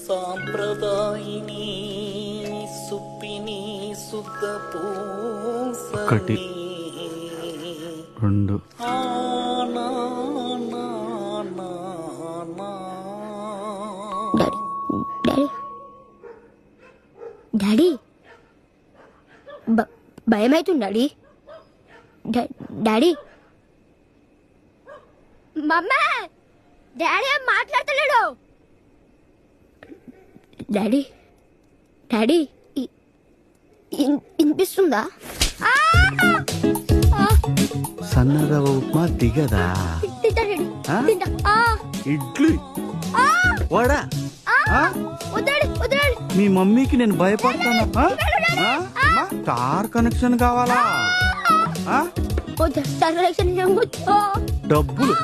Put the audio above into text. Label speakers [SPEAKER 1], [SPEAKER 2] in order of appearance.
[SPEAKER 1] సాంప్రదాయిని సుప్పిని శుద్ధ
[SPEAKER 2] ఒకటి, రెండు.
[SPEAKER 3] డాడీ భయమైతుంది డాడీ. డాడీ మమ్మా డాడీ ఏం మాట్లాడతలేడు. డాడీ డాడీ వినిపిస్తుందా?
[SPEAKER 2] సన్నరవ ఉప్మా దిగదా? ఇడ్లీ వడా? మీ మమ్మీకి నేను భయపడతానా? స్టార్ కనెక్షన్ కావాలా? డబ్బులు